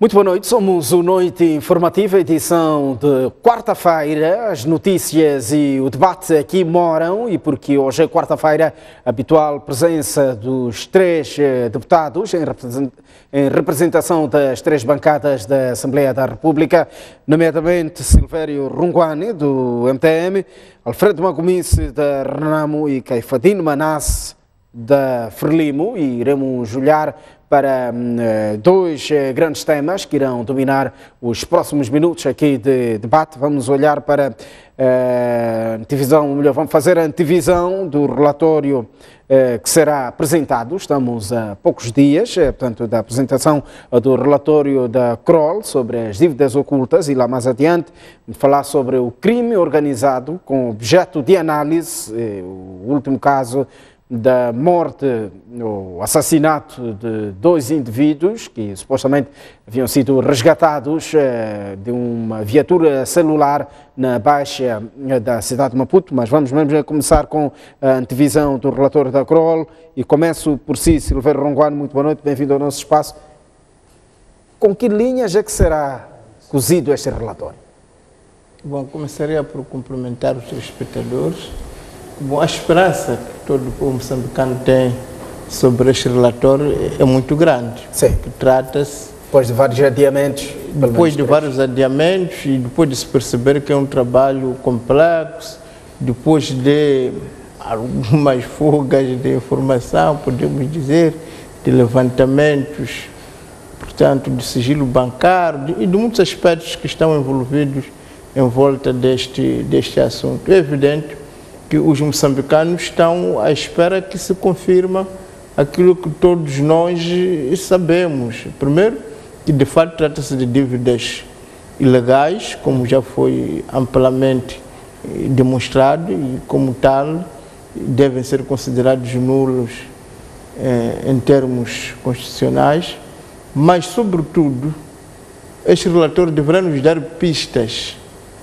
Muito boa noite, somos o Noite Informativa, edição de quarta-feira. As notícias e o debate aqui moram, e porque hoje é quarta-feira, a habitual presença dos três deputados em representação das três bancadas da Assembleia da República, nomeadamente Silvério Runguane, do MTM, Alfredo Magomice, da Renamo, e Caifadine Manasse, da Frelimo, e iremos olhar para dois grandes temas que irão dominar os próximos minutos aqui de debate. Vamos olhar para a antevisão, ou melhor, vamos fazer a antevisão do relatório que será apresentado. Estamos a poucos dias, portanto, da apresentação do relatório da CROL sobre as dívidas ocultas, e lá mais adiante falar sobre o crime organizado com objeto de análise, o último caso da morte ou assassinato de dois indivíduos que supostamente haviam sido resgatados de uma viatura celular na Baixa da cidade de Maputo. Mas vamos mesmo começar com a antevisão do relatório da CROL, e começo por si, Silvério Runguane. Muito boa noite, bem-vindo ao nosso espaço. Com que linhas é que será cozido este relatório? Bom, começaria por cumprimentar os espectadores. Bom, a esperança que todo o povo moçambicano tem sobre este relatório é muito grande. Sim. Que trata-se... Depois de vários adiamentos. Depois de vários adiamentos e depois de se perceber que é um trabalho complexo, depois de algumas fugas de informação, podemos dizer, de levantamentos, portanto, de sigilo bancário e de muitos aspectos que estão envolvidos em volta deste assunto. É evidente que os moçambicanos estão à espera que se confirme aquilo que todos nós sabemos. Primeiro, que de fato trata-se de dívidas ilegais, como já foi amplamente demonstrado, e como tal devem ser considerados nulos em termos constitucionais, mas, sobretudo, este relatório deverá nos dar pistas,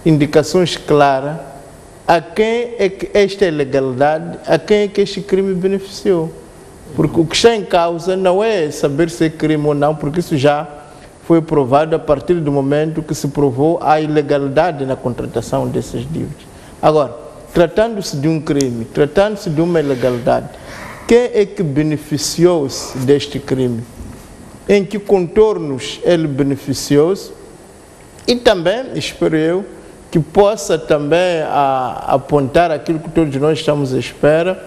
indicações claras a quem é que esta ilegalidade, a quem é que este crime beneficiou. Porque o que está em causa não é saber se é crime ou não, porque isso já foi provado a partir do momento que se provou a ilegalidade na contratação dessas dívidas. Agora, tratando-se de um crime, tratando-se de uma ilegalidade, quem é que beneficiou-se deste crime? Em que contornos ele beneficiou-se? E também, espero eu, que possa também apontar aquilo que todos nós estamos à espera,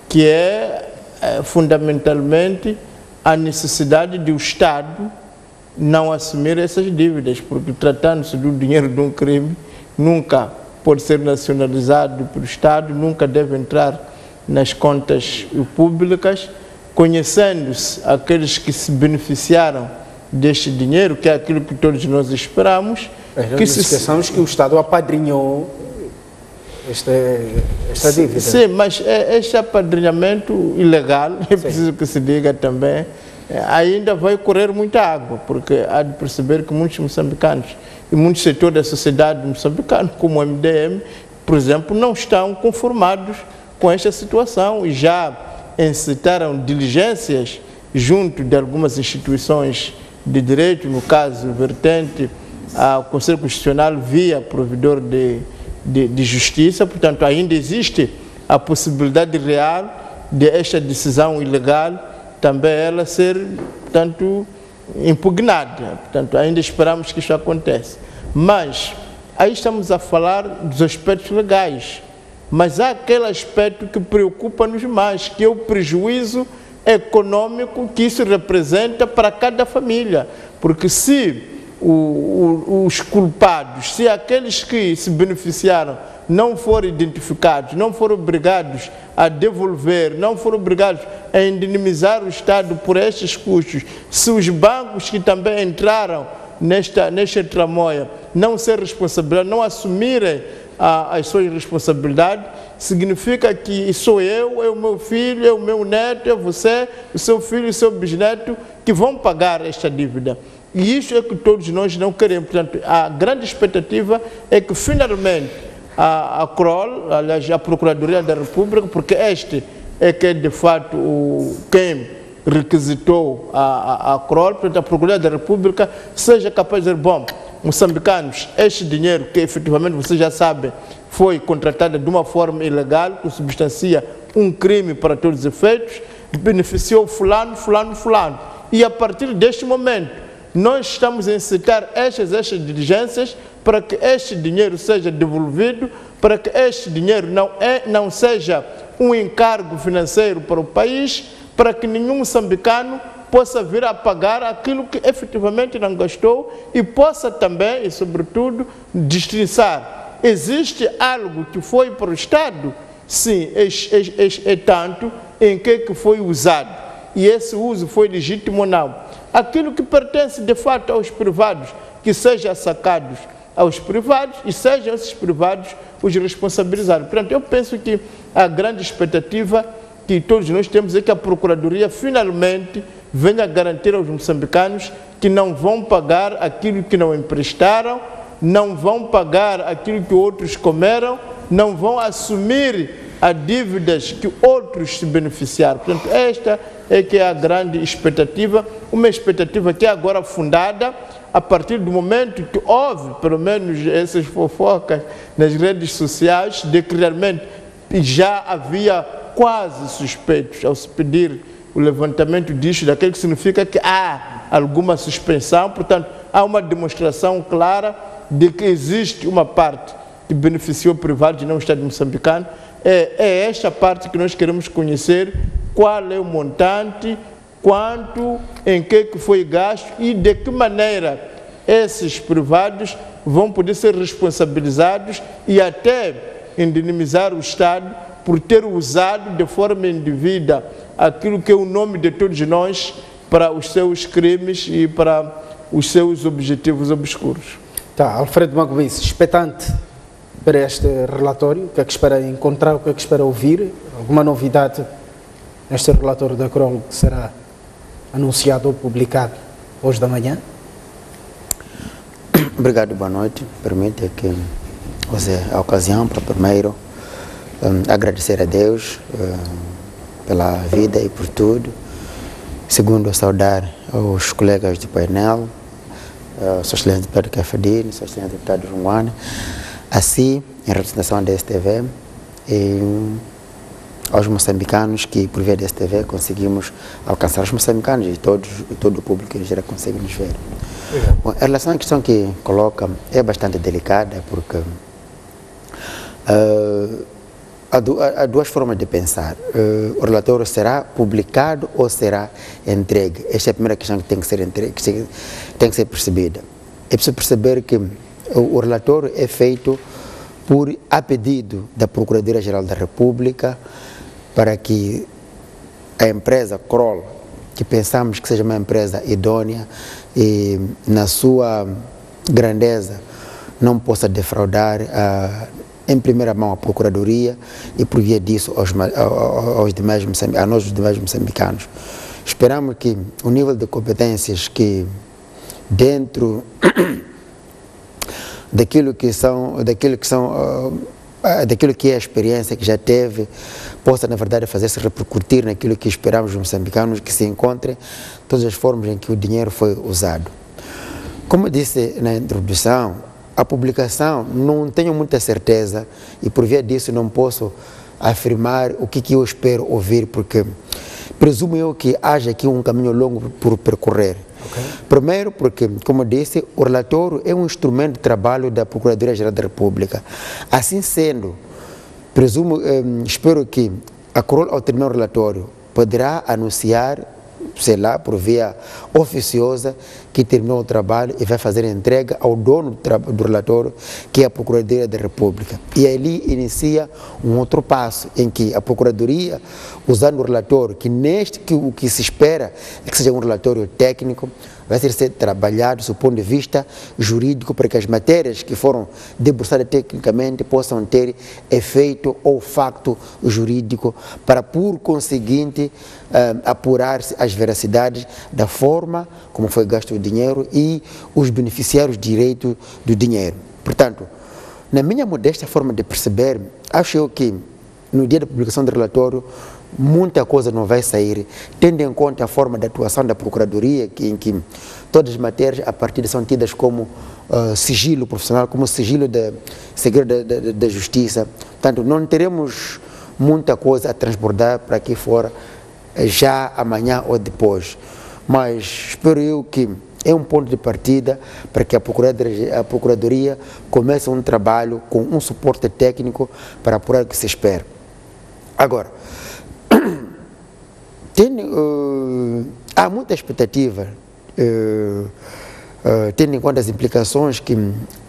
que é fundamentalmente a necessidade de o Estado não assumir essas dívidas, porque tratando-se do dinheiro de um crime, nunca pode ser nacionalizado pelo Estado, nunca deve entrar nas contas públicas, conhecendo-se aqueles que se beneficiaram deste dinheiro, que é aquilo que todos nós esperamos. Que se esqueçamos que o Estado apadrinhou esta dívida. Sim, mas este apadrinhamento ilegal, é preciso que se diga também, ainda vai correr muita água, porque há de perceber que muitos moçambicanos e muitos setores da sociedade moçambicana, como o MDM, por exemplo, não estão conformados com esta situação e já encetaram diligências junto de algumas instituições de direito, no caso, vertente ao Conselho Constitucional via provedor de justiça. Portanto, ainda existe a possibilidade real de esta decisão ilegal também ela ser, portanto, impugnada. Portanto, ainda esperamos que isso aconteça. Mas aí estamos a falar dos aspectos legais. Mas há aquele aspecto que preocupa-nos mais, que é o prejuízo econômico que isso representa para cada família. Porque se os culpados, se aqueles que se beneficiaram não forem identificados, não foram obrigados a devolver, não foram obrigados a indemnizar o Estado por estes custos, se os bancos que também entraram nesta tramóia não ser responsáveis, não assumirem as suas responsabilidades, significa que sou eu, é o meu filho, é o meu neto, é você, o seu filho, o seu bisneto, que vão pagar esta dívida. E isso é que todos nós não queremos. Portanto, a grande expectativa é que finalmente a CROL, aliás, a Procuradoria da República, porque este é que é de fato quem requisitou a CROL, portanto, a Procuradoria da República, seja capaz de dizer, bom, moçambicanos, este dinheiro que efetivamente vocês já sabem foi contratado de uma forma ilegal, que substancia um crime para todos os efeitos, beneficiou fulano, fulano, fulano. E a partir deste momento, nós estamos a incitar estas diligências para que este dinheiro seja devolvido, para que este dinheiro não seja um encargo financeiro para o país, para que nenhum moçambicano possa vir a pagar aquilo que efetivamente não gastou e possa também, e sobretudo, destrinçar. Existe algo que foi para o Estado? Sim, é tanto em que foi usado. E esse uso foi legítimo ou não. Aquilo que pertence de fato aos privados, que seja sacados aos privados e sejam esses privados os responsabilizados. Portanto, eu penso que a grande expectativa que todos nós temos é que a Procuradoria finalmente venha garantir aos moçambicanos que não vão pagar aquilo que não emprestaram, não vão pagar aquilo que outros comeram, não vão assumir as dívidas que outros se beneficiaram. Portanto, esta é que é a grande expectativa, uma expectativa que é agora fundada a partir do momento que houve, pelo menos essas fofocas nas redes sociais, de que realmente já havia quase suspeitos ao se pedir o levantamento disto, daquilo que significa que há alguma suspensão. Portanto, há uma demonstração clara de que existe uma parte que beneficiou privados e não o Estado moçambicano. É esta parte que nós queremos conhecer, qual é o montante, quanto, em que foi gasto e de que maneira esses privados vão poder ser responsabilizados e até indenizar o Estado por ter usado de forma indevida aquilo que é o nome de todos nós para os seus crimes e para os seus objetivos obscuros. Tá, Alfredo Magobice, expectante para este relatório, o que é que espera encontrar, o que é que espera ouvir? Alguma novidade neste relatório da CROL que será anunciado ou publicado hoje da manhã? Obrigado, boa noite. Permite que use a ocasião para primeiro agradecer a Deus pela vida e por tudo. Segundo, saudar os colegas do painel, Sr. Excelente Deputado Cafedino, Sr. Excelente Deputado Runguane, assim, em representação da STV, e aos moçambicanos que, por via da STV, conseguimos alcançar os moçambicanos e todo o público em geral consegue nos ver. Bom, em relação à questão que coloca, é bastante delicada, porque há duas formas de pensar. O relatório será publicado ou será entregue? Esta é a primeira questão que tem que ser entregue, que tem que ser percebida. É preciso perceber que o relatório é feito a pedido da Procuradoria-Geral da República para que a empresa CROL, que pensamos que seja uma empresa idônea e na sua grandeza não possa defraudar em primeira mão a Procuradoria e por via disso a nós os demais moçambicanos. Esperamos que o nível de competências que dentro daquilo que é a experiência que já teve, possa, na verdade, fazer-se repercutir naquilo que esperamos os moçambicanos, que se encontrem todas as formas em que o dinheiro foi usado. Como disse na introdução, a publicação não tenho muita certeza e por via disso não posso afirmar o que eu espero ouvir, porque presumo eu que haja aqui um caminho longo por percorrer. Okay. Primeiro porque, como disse, o relatório é um instrumento de trabalho da Procuradoria-Geral da República. Assim sendo, espero que a CROL, ao terminar o relatório, poderá anunciar, sei lá, por via oficiosa, que terminou o trabalho e vai fazer a entrega ao dono do relatório, que é a Procuradoria da República. E ali inicia um outro passo, em que a Procuradoria, usando o relatório, o que se espera é que seja um relatório técnico, vai ser trabalhado do ponto de vista jurídico para que as matérias que foram debruçadas tecnicamente possam ter efeito ou facto jurídico para, por conseguinte, apurar-se as veracidades da forma como foi gasto o dinheiro e os beneficiários direito do dinheiro. Portanto, na minha modesta forma de perceber, acho eu que no dia da publicação do relatório muita coisa não vai sair, tendo em conta a forma de atuação da Procuradoria, em que todas as matérias a partir são tidas como sigilo profissional, como sigilo de segredo da justiça. Portanto, não teremos muita coisa a transbordar para aqui fora já amanhã ou depois, mas espero eu que é um ponto de partida para que a Procuradoria comece um trabalho com um suporte técnico para apurar o que se espera. Agora, há muita expectativa, tendo em conta as implicações que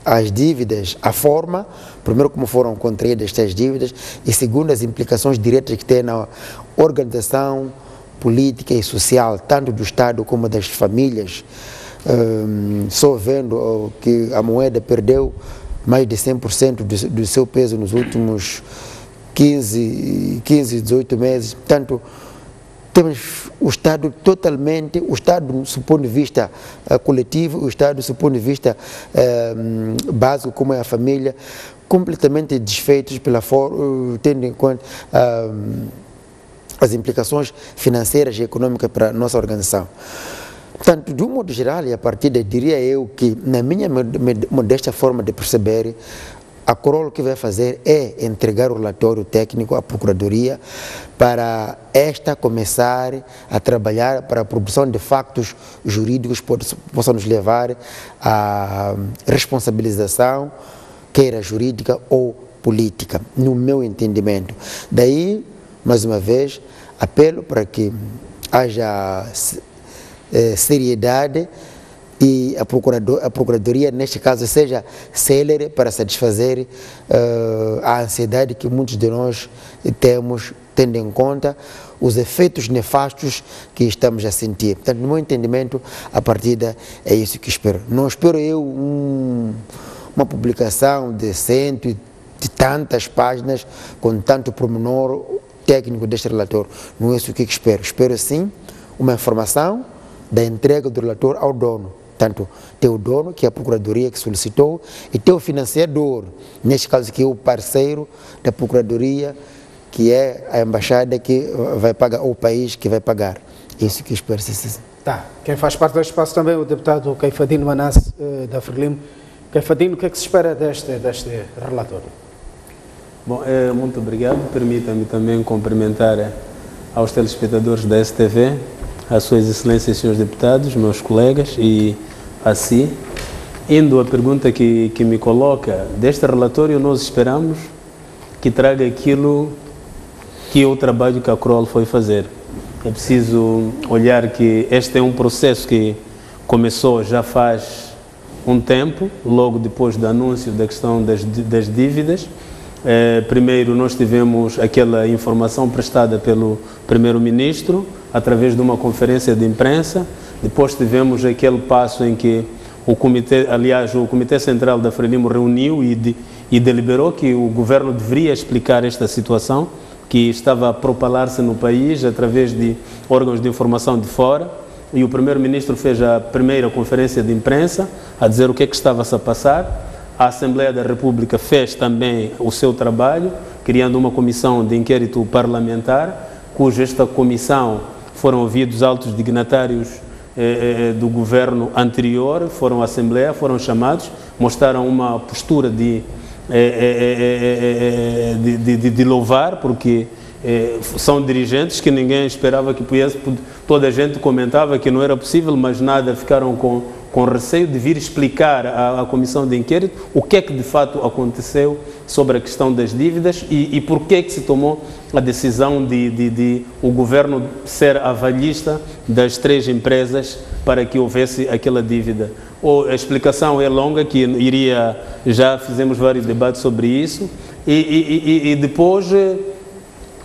as dívidas, a forma, primeiro como foram contraídas estas dívidas, e segundo as implicações diretas que tem na organização política e social, tanto do Estado como das famílias. Só vendo que a moeda perdeu mais de 100% do seu peso nos últimos 15, 18 meses. Portanto, temos o Estado totalmente, o Estado do ponto de vista coletivo, o Estado do ponto de vista básico, como é a família, completamente desfeitos pela forma, tendo em conta as implicações financeiras e econômicas para a nossa organização. Portanto, de um modo geral, e a partir daí, diria eu que, na minha modesta forma de perceber, a Crol que vai fazer é entregar o relatório técnico à Procuradoria para esta começar a trabalhar para a produção de factos jurídicos que possam nos levar à responsabilização, queira jurídica ou política, no meu entendimento. Daí, mais uma vez, apelo para que haja seriedade e a Procuradoria, neste caso, seja célere para satisfazer a ansiedade que muitos de nós temos, tendo em conta os efeitos nefastos que estamos a sentir. Portanto, no meu entendimento, a partida é isso que espero. Não espero eu uma publicação de cento e de tantas páginas, com tanto pormenor técnico deste relatório. Não é isso que espero. Espero, sim, uma informação da entrega do relatório ao dono. Tanto tem o dono, que é a Procuradoria que solicitou, e tem o financiador, neste caso que é o parceiro da Procuradoria, que é a embaixada que vai pagar, ou o país que vai pagar. Isso que eu espero. Tá. Quem faz parte deste espaço também é o deputado Caifadino Manasse, da Frelimo. Caifadino, o que é que se espera deste relatório? Bom, muito obrigado. Permita-me também cumprimentar aos telespectadores da STV, às suas excelências, senhores deputados, meus colegas, e assim, indo à pergunta que me coloca, deste relatório nós esperamos que traga aquilo que é o trabalho que a Crol foi fazer. É preciso olhar que este é um processo que começou já faz um tempo, logo depois do anúncio da questão das dívidas. Primeiro nós tivemos aquela informação prestada pelo primeiro-ministro através de uma conferência de imprensa. Depois tivemos aquele passo em que o Comitê Central da Frelimo reuniu e deliberou que o governo deveria explicar esta situação que estava a propalar-se no país através de órgãos de informação de fora, e o primeiro-ministro fez a primeira conferência de imprensa a dizer o que é que estava-se a passar. A Assembleia da República fez também o seu trabalho, criando uma comissão de inquérito parlamentar, cuja esta comissão foram ouvidos altos dignatários do governo anterior, foram à Assembleia, foram chamados, mostraram uma postura de louvar, porque são dirigentes que ninguém esperava que pudesse, toda a gente comentava que não era possível, mas nada, ficaram com receio de vir explicar à comissão de inquérito o que é que de fato aconteceu sobre a questão das dívidas e por que é que se tomou a decisão de o governo ser avalista das 3 empresas para que houvesse aquela dívida. A explicação é longa, que já fizemos vários debates sobre isso, e depois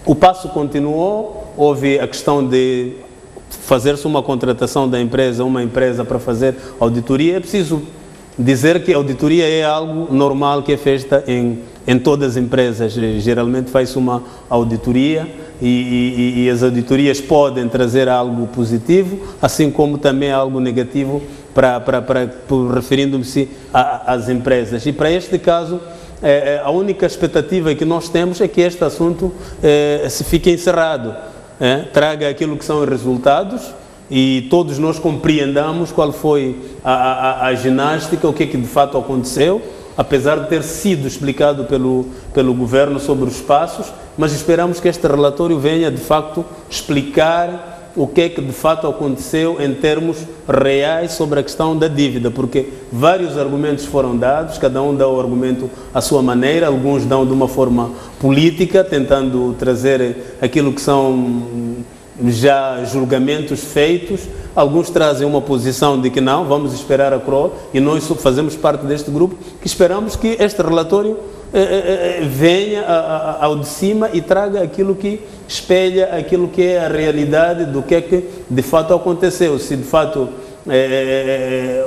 o passo continuou, houve a questão de fazer-se uma contratação da empresa, uma empresa para fazer auditoria. É preciso dizer que a auditoria é algo normal que é feita em todas as empresas. Geralmente faz-se uma auditoria e as auditorias podem trazer algo positivo, assim como também algo negativo, referindo-se às empresas. E para este caso, a única expectativa que nós temos é que este assunto se fique encerrado. traga aquilo que são os resultados e todos nós compreendamos qual foi a ginástica, o que é que de fato aconteceu, apesar de ter sido explicado pelo governo sobre os passos, mas esperamos que este relatório venha de facto explicar o que é que de fato aconteceu em termos reais sobre a questão da dívida, porque vários argumentos foram dados, cada um dá o argumento à sua maneira, alguns dão de uma forma política, tentando trazer aquilo que são já julgamentos feitos, alguns trazem uma posição de que não, vamos esperar a CROL, e nós fazemos parte deste grupo, que esperamos que este relatório venha ao de cima e traga aquilo que espelha aquilo que é a realidade do que é que de fato aconteceu, se de fato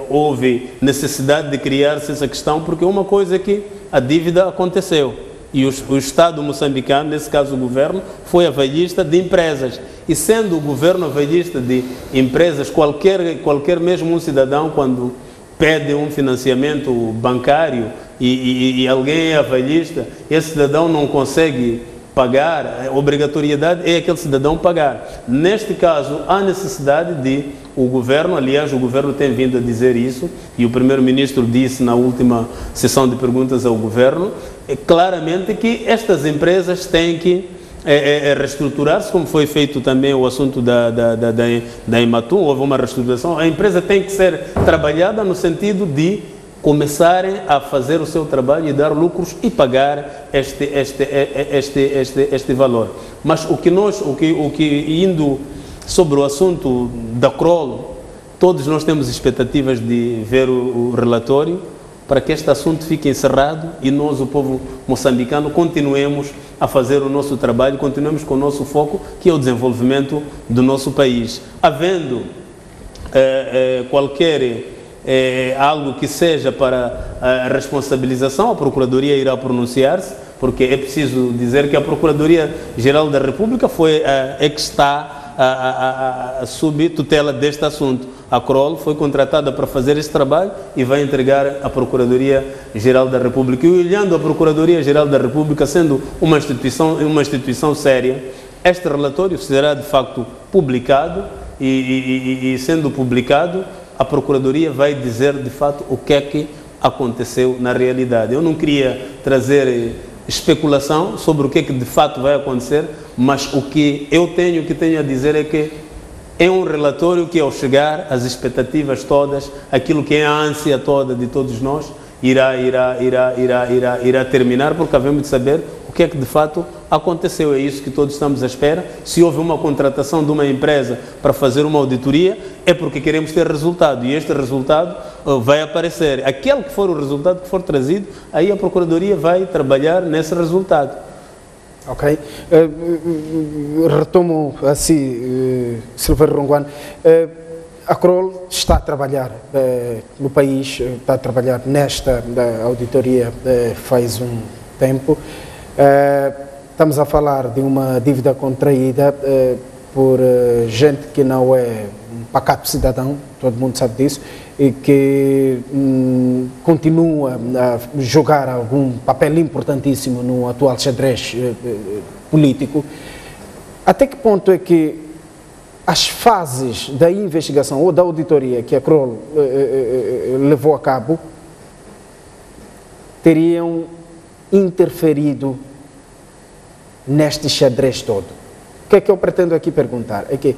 houve necessidade de criar-se essa questão, porque uma coisa é que a dívida aconteceu e o Estado moçambicano, nesse caso o governo, foi avalista de empresas, e sendo o governo avalista de empresas, qualquer mesmo um cidadão, quando pede um financiamento bancário e alguém é avalista, esse cidadão não consegue pagar, a obrigatoriedade é aquele cidadão pagar. Neste caso, há necessidade de o governo, aliás, o governo tem vindo a dizer isso, e o primeiro-ministro disse na última sessão de perguntas ao governo, claramente que estas empresas têm que reestruturar-se, como foi feito também o assunto da Ematum, houve uma reestruturação. A empresa tem que ser trabalhada no sentido de começarem a fazer o seu trabalho e dar lucros e pagar este valor. Mas indo sobre o assunto da CROL, todos nós temos expectativas de ver o relatório para que este assunto fique encerrado e nós, o povo moçambicano, continuemos a fazer o nosso trabalho, continuemos com o nosso foco, que é o desenvolvimento do nosso país. Havendo qualquer algo que seja para a responsabilização, a Procuradoria irá pronunciar-se, porque é preciso dizer que a Procuradoria-Geral da República é que está sob tutela deste assunto. A CROL foi contratada para fazer esse trabalho e vai entregar à Procuradoria-Geral da República. E olhando a Procuradoria-Geral da República, sendo uma instituição séria, este relatório será de facto publicado e sendo publicado, a Procuradoria vai dizer de fato o que é que aconteceu na realidade. Eu não queria trazer especulação sobre o que é que de fato vai acontecer, mas o que eu tenho a dizer é que é um relatório que, ao chegar às expectativas todas, aquilo que é a ânsia toda de todos nós, irá terminar, porque havemos de saber o que é que de fato aconteceu. É isso que todos estamos à espera. Se houve uma contratação de uma empresa para fazer uma auditoria, é porque queremos ter resultado, e este resultado vai aparecer. Aquele que for o resultado que for trazido, aí a Procuradoria vai trabalhar nesse resultado. Ok. Retomo assim, Silveira Ronguane. A CROL está a trabalhar no país, está a trabalhar nesta auditoria faz um tempo. Estamos a falar de uma dívida contraída por gente que não é um pacato cidadão, todo mundo sabe disso, e que continua a jogar algum papel importantíssimo no atual xadrez político. Até que ponto é que as fases da investigação ou da auditoria que a CROL levou a cabo teriam interferido neste xadrez todo? O que é que eu pretendo aqui perguntar? É que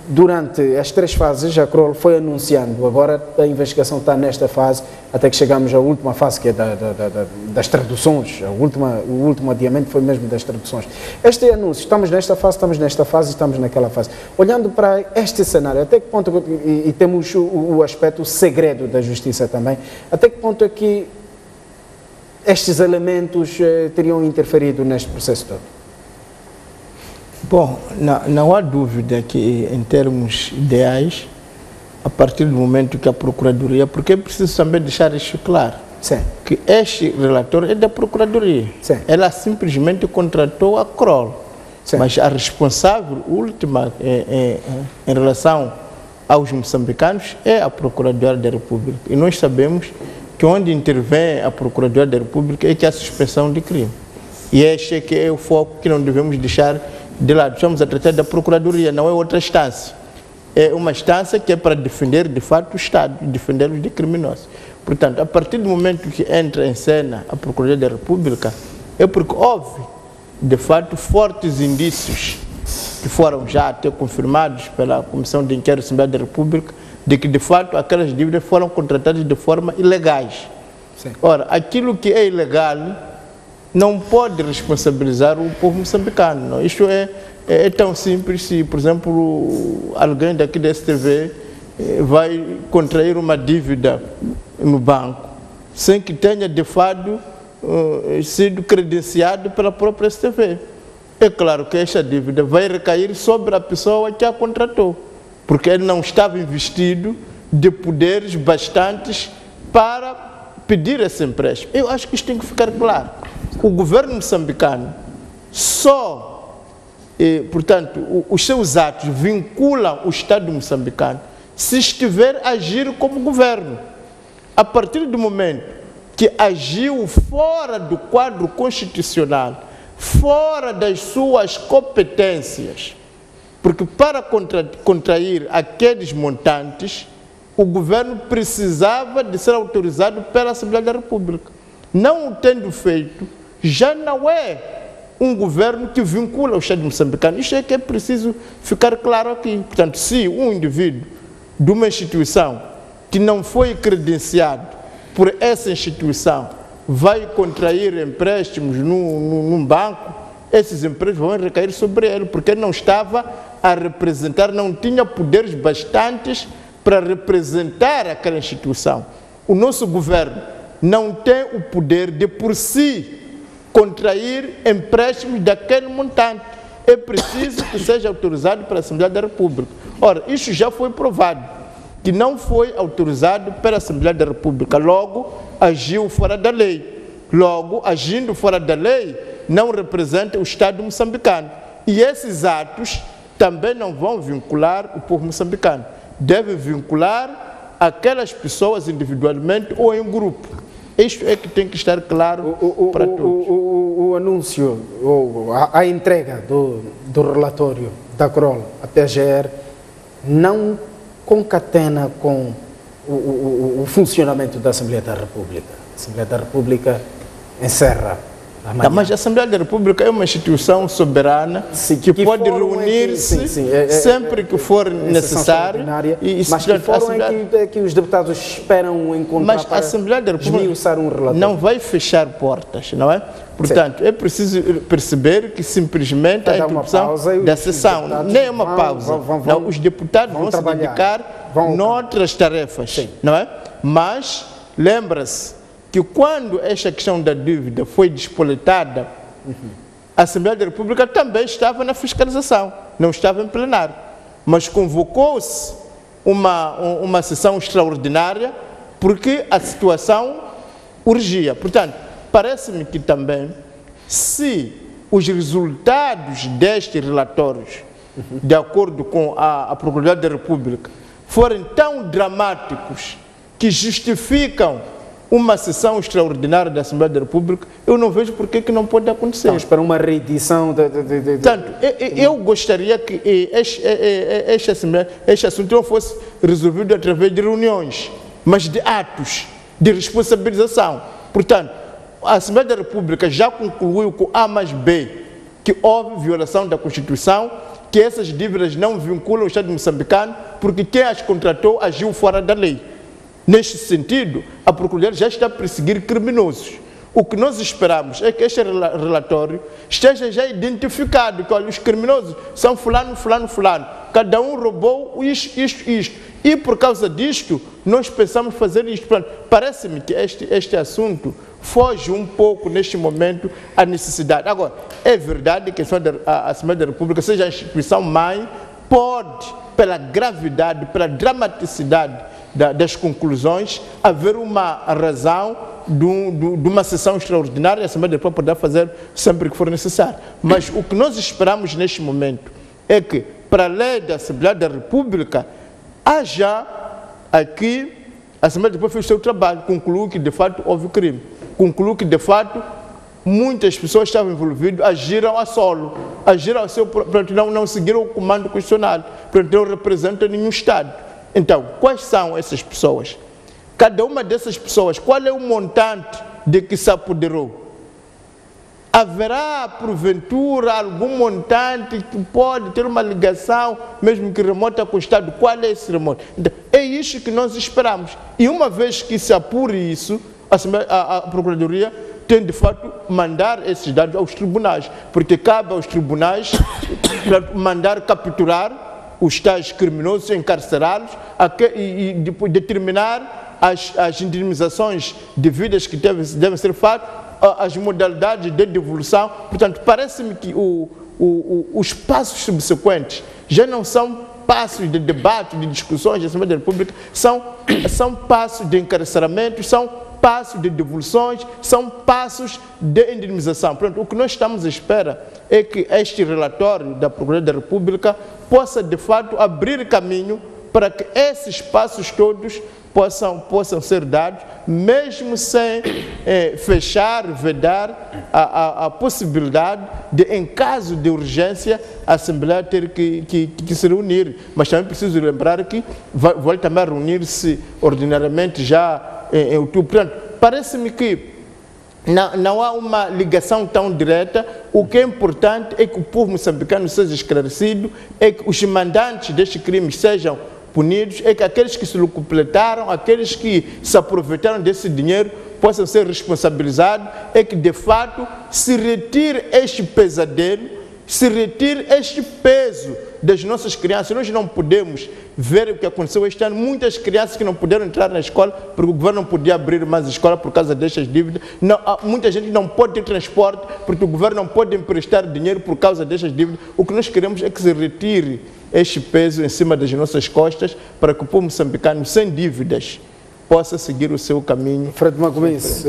durante as 3 fases a CROL foi anunciando, agora a investigação está nesta fase, até que chegamos à última fase, que é das traduções. O último adiamento foi mesmo das traduções. Este anúncio, estamos nesta fase, estamos naquela fase. Olhando para este cenário, até que ponto, e temos o aspecto segredo da justiça também, até que ponto é que estes elementos teriam interferido neste processo todo? Bom, não há dúvida que, em termos ideais, a partir do momento que a Procuradoria, porque é preciso também deixar isso claro, sim, que este relatório é da Procuradoria. Sim. Ela simplesmente contratou a CROL, sim, mas a responsável última em relação aos moçambicanos é a Procuradoria da República. E nós sabemos que onde intervém a Procuradoria da República é que há suspensão de crime. E este é que é o foco que não devemos deixar de lado. Estamos a tratar da Procuradoria, não é outra instância. É uma instância que é para defender, de fato, o Estado, defender-os de criminosos. Portanto, a partir do momento que entra em cena a Procuradoria da República, é porque houve, de fato, fortes indícios que foram já até confirmados pela Comissão de Inquérito da Assembleia da República, de que, de fato, aquelas dívidas foram contratadas de forma ilegais. Sim. Ora, aquilo que é ilegal não pode responsabilizar o povo moçambicano. Não? Isto é tão simples se, por exemplo, alguém daqui da STV vai contrair uma dívida no banco, sem que tenha, de fato, sido credenciado pela própria STV. É claro que esta dívida vai recair sobre a pessoa que a contratou, porque ele não estava investido de poderes bastantes para pedir esse empréstimo. Eu acho que isto tem que ficar claro. O governo moçambicano só, portanto, os seus atos vinculam o Estado moçambicano se estiver a agir como governo. A partir do momento que agiu fora do quadro constitucional, fora das suas competências, porque para contrair aqueles montantes, o governo precisava de ser autorizado pela Assembleia da República. Não o tendo feito, já não é um governo que vincula o Estado moçambicano. Isto é que é preciso ficar claro aqui. Portanto, se um indivíduo de uma instituição que não foi credenciado por essa instituição vai contrair empréstimos num banco, esses empréstimos vão recair sobre ele, porque ele não estava a representar, não tinha poderes bastantes para representar aquela instituição. O nosso governo não tem o poder de, por si, contrair empréstimos daquele montante. É preciso que seja autorizado pela Assembleia da República. Ora, isso já foi provado, que não foi autorizado pela Assembleia da República. Logo, agiu fora da lei. Logo, agindo fora da lei, não representa o Estado moçambicano. E esses atos também não vão vincular o povo moçambicano. Devem vincular aquelas pessoas individualmente ou em grupo. Isto é que tem que estar claro para todos. O anúncio, a entrega do relatório da CROL, a PGR, não concatena com o funcionamento da Assembleia da República. A Assembleia da República encerra amanhã. Mas a Assembleia da República é uma instituição soberana, sim, que pode reunir-se sempre que for necessário. Mas que fórum é que os deputados esperam encontrar? Mas a Assembleia da República um relatório não vai fechar portas, não é? Portanto, é preciso perceber que simplesmente a interrupção da sessão nem é uma pausa. Não, os deputados vão se dedicar noutras tarefas, não é? Mas lembra-se que quando esta questão da dívida foi despoletada, a Assembleia da República também estava na fiscalização, não estava em plenário. Mas convocou-se uma sessão extraordinária porque a situação urgia. Portanto, parece-me que também, se os resultados destes relatórios, de acordo com a Procuradoria da República, forem tão dramáticos que justificam uma sessão extraordinária da Assembleia da República, eu não vejo por que não pode acontecer. Estamos para uma reedição Portanto, eu gostaria que este assunto não fosse resolvido através de reuniões, mas de atos de responsabilização. Portanto, a Assembleia da República já concluiu com A mais B que houve violação da Constituição, que essas dívidas não vinculam o Estado moçambicano, porque quem as contratou agiu fora da lei. Neste sentido, a Procuradoria já está a perseguir criminosos. O que nós esperamos é que este relatório esteja já identificado, que olha, os criminosos são fulano, fulano, fulano. Cada um roubou isto. E por causa disto, nós pensamos fazer isto. Parece-me que este assunto foge um pouco, neste momento, à necessidade. Agora, é verdade que a Assembleia da República seja a instituição mãe, pode, pela gravidade, pela dramaticidade das conclusões, haver uma razão de uma sessão extraordinária, a Assembleia da República poderá fazer sempre que for necessário. Mas o que nós esperamos neste momento é que, para além da Assembleia da República, haja aqui, a Assembleia da República fez o seu trabalho, concluiu que de fato houve crime, concluiu que de fato muitas pessoas estavam envolvidas, agiram a solo, agiram ao seu próprio, não seguiram o comando constitucional, portanto não representam nenhum Estado. Então, quais são essas pessoas? Cada uma dessas pessoas, qual é o montante de que se apoderou? Haverá, porventura, algum montante que pode ter uma ligação, mesmo que remota, com o Estado? Qual é esse remoto? Então, é isso que nós esperamos. E uma vez que se apure isso, a Procuradoria tem, de fato, mandar esses dados aos tribunais, porque cabe aos tribunais mandar capturar os tais criminosos, encarcerá-los e depois determinar as indenizações devidas que devem ser feitas, as modalidades de devolução. Portanto, parece-me que os passos subsequentes já não são passos de debate, de discussões da Assembleia da República, são passos de encarceramento, são passos de devoluções, são passos de indenização. Portanto, o que nós estamos à espera é que este relatório da Procuradoria da República possa, de fato, abrir caminho para que esses passos todos possam ser dados, mesmo sem fechar, vedar a possibilidade de, em caso de urgência, a Assembleia ter que se reunir. Mas também preciso lembrar que vai também reunir-se ordinariamente já em outubro. Portanto, parece-me que não há uma ligação tão direta. O que é importante é que o povo moçambicano seja esclarecido, é que os mandantes destes crimes sejam punidos, é que aqueles que se locupletaram, aqueles que se aproveitaram desse dinheiro possam ser responsabilizados, é que de fato se retire este pesadelo, se retire este peso das nossas crianças. Nós não podemos ver o que aconteceu este ano, muitas crianças que não puderam entrar na escola porque o governo não podia abrir mais escola por causa destas dívidas, muita gente não pode ter transporte porque o governo não pode emprestar dinheiro por causa destas dívidas. O que nós queremos é que se retire este peso em cima das nossas costas para que o povo moçambicano, sem dívidas, possa seguir o seu caminho. Fred Magomes,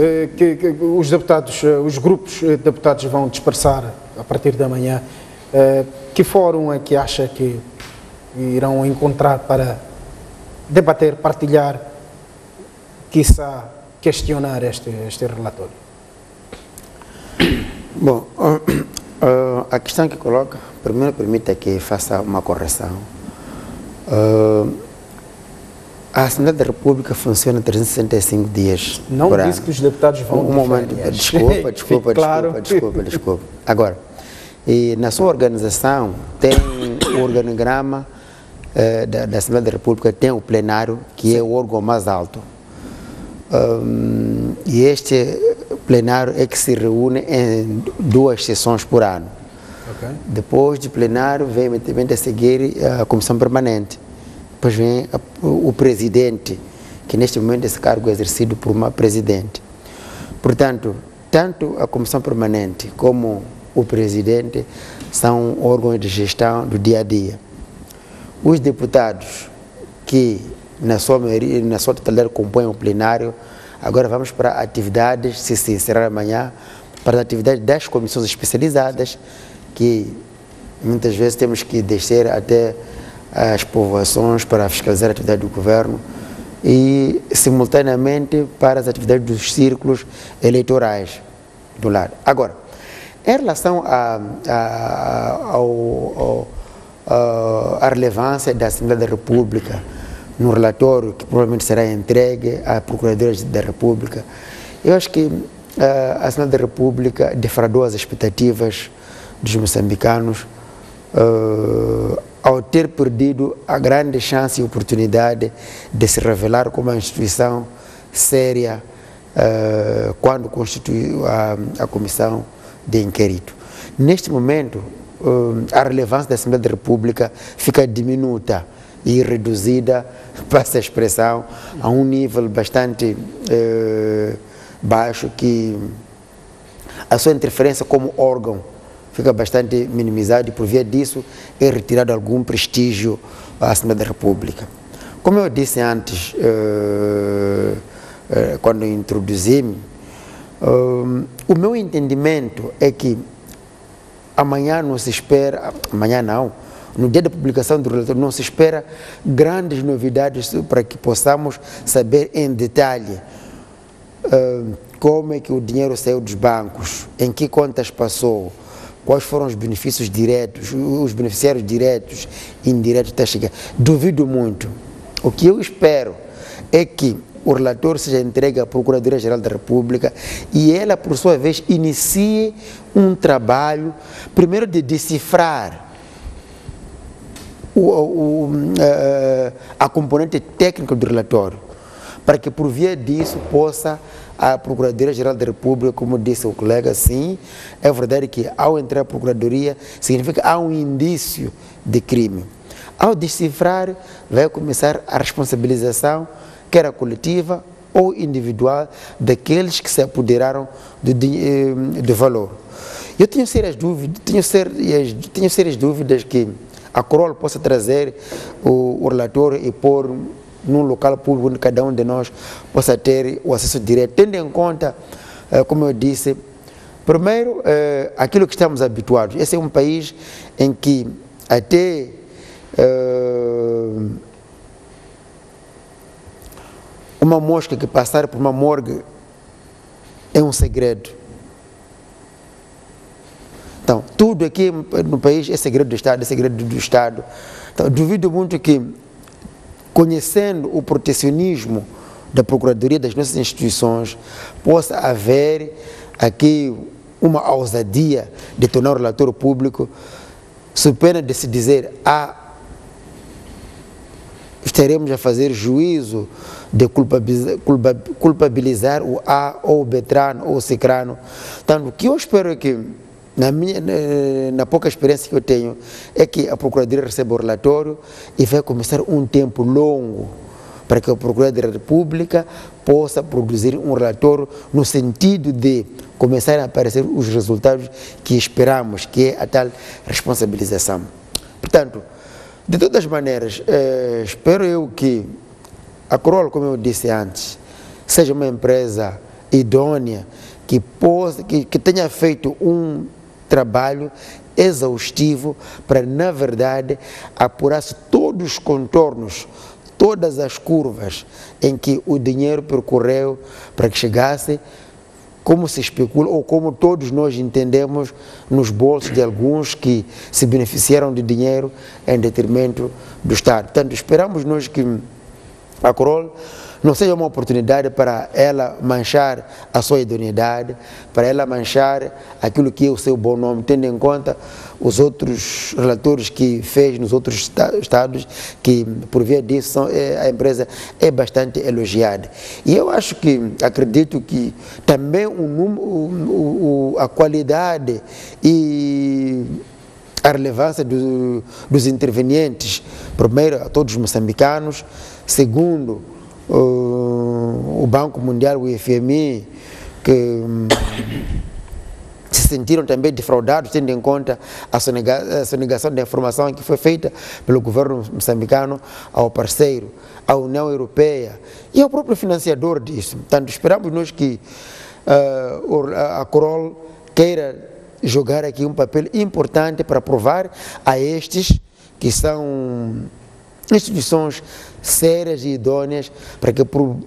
os deputados, os grupos de deputados vão dispersar a partir da manhã. Que fórum é que acha que irão encontrar para debater, partilhar, quiçá questionar este relatório? Bom, a questão que coloca, primeiro permita que faça uma correção. A Assembleia da República funciona 365 dias. Não disse que os deputados vão... Um momento, desculpa. Agora, e na sua organização tem o organograma da Assembleia da República, tem o plenário, que é o órgão mais alto. E este plenário é que se reúne em 2 sessões por ano. Okay. Depois do plenário vem a seguir a comissão permanente. Depois vem o presidente, que neste momento esse cargo é exercido por uma presidente. Portanto, tanto a comissão permanente como o presidente são órgãos de gestão do dia a dia. Os deputados que na sua maioria, na sua totalidade compõem o plenário, agora vamos para atividades, se encerrar amanhã, para as atividades das comissões especializadas, que muitas vezes temos que descer até as povoações para fiscalizar a atividade do governo e, simultaneamente, para as atividades dos círculos eleitorais do lado. Agora, em relação à relevância da Assembleia da República no relatório que provavelmente será entregue à Procuradoria da República, eu acho que a Assembleia da República defraudou as expectativas dos moçambicanos ao ter perdido a grande chance e oportunidade de se revelar como uma instituição séria quando constituiu a comissão de inquérito. Neste momento, a relevância da Assembleia da República fica diminuta e reduzida, passa a expressão, a um nível bastante baixo, que a sua interferência como órgão fica bastante minimizada e, por via disso, é retirado algum prestígio à Assembleia da República. Como eu disse antes, quando introduzi-me, o meu entendimento é que amanhã não se espera, amanhã não, no dia da publicação do relatório não se espera grandes novidades para que possamos saber em detalhe como é que o dinheiro saiu dos bancos, em que contas passou, quais foram os benefícios diretos, os beneficiários diretos e indiretos até chegar. Duvido muito. O que eu espero é que o relatório seja entregue à Procuradoria-Geral da República e ela, por sua vez, inicie um trabalho, primeiro de decifrar a componente técnica do relatório, para que por via disso possa a Procuradoria-Geral da República, como disse o colega, sim, é verdade que ao entrar a Procuradoria significa que há um indício de crime. Ao decifrar, vai começar a responsabilização, quer a coletiva ou individual, daqueles que se apoderaram do valor. Eu tenho sérias dúvidas que a CROL possa trazer o relatório e pôr num local público onde cada um de nós possa ter o acesso direto, tendo em conta, como eu disse, primeiro, aquilo que estamos habituados. Esse é um país em que até uma mosca que passar por uma morgue é um segredo. Então, tudo aqui no país é segredo do Estado, é segredo do Estado. Então, duvido muito que, conhecendo o protecionismo da Procuradoria, das nossas instituições, possa haver aqui uma ousadia de tornar o relatório público, sob pena de se dizer, estaremos a fazer juízo de culpabilizar o A ou o Betrano ou o Cicrano. Então, o que eu espero é que, na pouca experiência que eu tenho, é que a Procuradoria receba o relatório e vai começar um tempo longo para que a Procuradoria da República possa produzir um relatório no sentido de começar a aparecer os resultados que esperamos, que é a tal responsabilização. Portanto, de todas as maneiras, espero eu que a CROL, como eu disse antes, seja uma empresa idônea, que tenha feito um trabalho exaustivo para, na verdade, apurar-se todos os contornos, todas as curvas em que o dinheiro percorreu para que chegasse, como se especula, ou como todos nós entendemos, nos bolsos de alguns que se beneficiaram de dinheiro em detrimento do Estado. Portanto, esperamos nós que a CROL não seja uma oportunidade para ela manchar a sua idoneidade, para ela manchar aquilo que é o seu bom nome, tendo em conta os outros relatores que fez nos outros estados, que por via disso a empresa é bastante elogiada. E eu acredito que também a qualidade e a relevância dos intervenientes, primeiro a todos os moçambicanos, segundo o Banco Mundial, o FMI, que se sentiram também defraudados, tendo em conta a sonegação da informação que foi feita pelo governo moçambicano ao parceiro, à União Europeia e ao próprio financiador disso. Portanto, esperamos nós que a CROL queira jogar aqui um papel importante para provar a estes que são instituições sérias e idôneas, para que por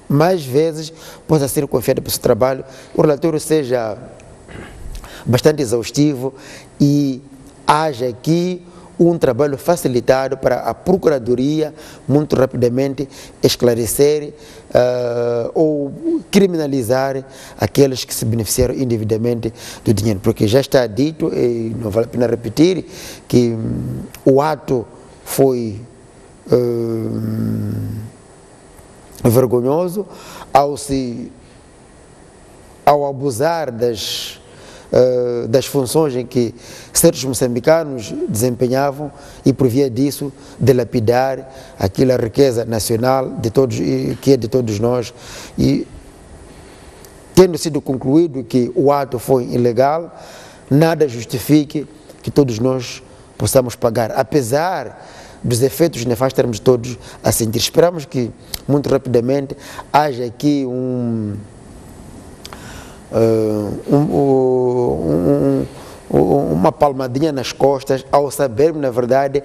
mais vezes possa ser confiado para o seu trabalho, o relatório seja bastante exaustivo e haja aqui um trabalho facilitado para a Procuradoria muito rapidamente esclarecer ou criminalizar aqueles que se beneficiaram indevidamente do dinheiro, porque já está dito, e não vale a pena repetir, que o ato foi vergonhoso ao abusar das funções em que certos moçambicanos desempenhavam e por via disso dilapidar aquela riqueza nacional de todos, que é de todos nós, e tendo sido concluído que o ato foi ilegal, nada justifique que todos nós possamos pagar, apesar dos efeitos nefastos termos todos a sentir. Esperamos que muito rapidamente haja aqui uma palmadinha nas costas ao sabermos, na verdade,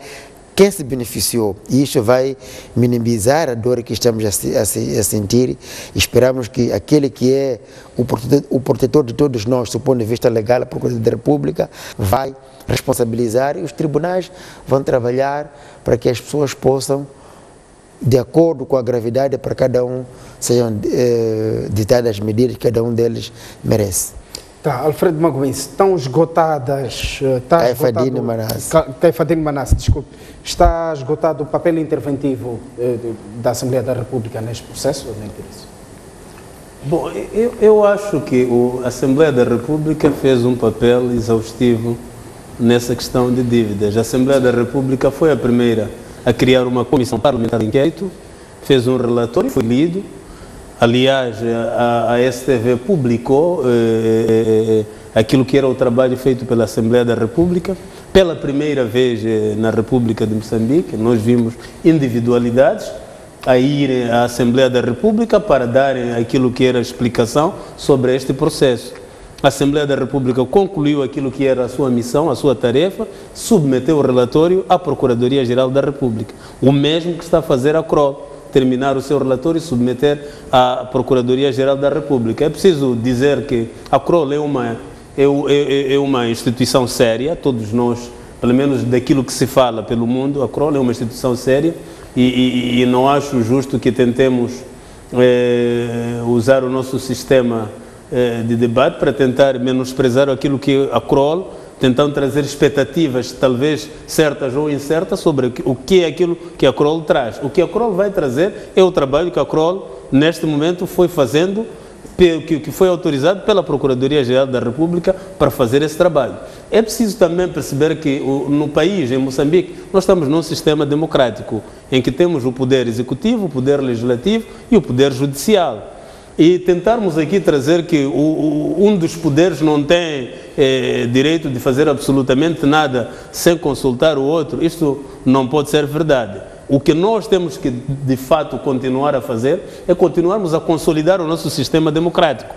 quem se beneficiou, e isso vai minimizar a dor que estamos a sentir. Esperamos que aquele que é o protetor de todos nós, do ponto de vista legal, a Procuradoria da República, vai responsabilizar, e os tribunais vão trabalhar para que as pessoas possam, de acordo com a gravidade para cada um, sejam ditadas as medidas que cada um deles merece. Tá, Alfredo Magoense, estão esgotadas... Caifadine Manasse, desculpe. Está esgotado o papel interventivo da Assembleia da República neste processo, ou nem por isso? Bom, eu acho que a Assembleia da República fez um papel exaustivo nessa questão de dívidas. A Assembleia da República foi a primeira a criar uma comissão parlamentar de inquérito, fez um relatório, foi lido. Aliás, a STV publicou aquilo que era o trabalho feito pela Assembleia da República. Pela primeira vez na República de Moçambique, nós vimos individualidades a ir à Assembleia da República para darem aquilo que era a explicação sobre este processo. A Assembleia da República concluiu aquilo que era a sua missão, a sua tarefa, submeteu o relatório à Procuradoria-Geral da República. O mesmo que está a fazer a CROL. Terminar o seu relatório e submeter à Procuradoria-Geral da República. É preciso dizer que a CROL é uma instituição séria, todos nós, pelo menos daquilo que se fala pelo mundo, a CROL é uma instituição séria e não acho justo que tentemos usar o nosso sistema de debate para tentar menosprezar aquilo que a CROL, tentando trazer expectativas, talvez certas ou incertas, sobre o que é aquilo que a CROL traz. O que a CROL vai trazer é o trabalho que a CROL, neste momento, foi fazendo, que foi autorizado pela Procuradoria-Geral da República para fazer esse trabalho. É preciso também perceber que no país, em Moçambique, nós estamos num sistema democrático, em que temos o poder executivo, o poder legislativo e o poder judicial. E tentarmos aqui trazer que um dos poderes não tem direito de fazer absolutamente nada sem consultar o outro, isto não pode ser verdade. O que nós temos que, de fato, continuar a fazer é continuarmos a consolidar o nosso sistema democrático,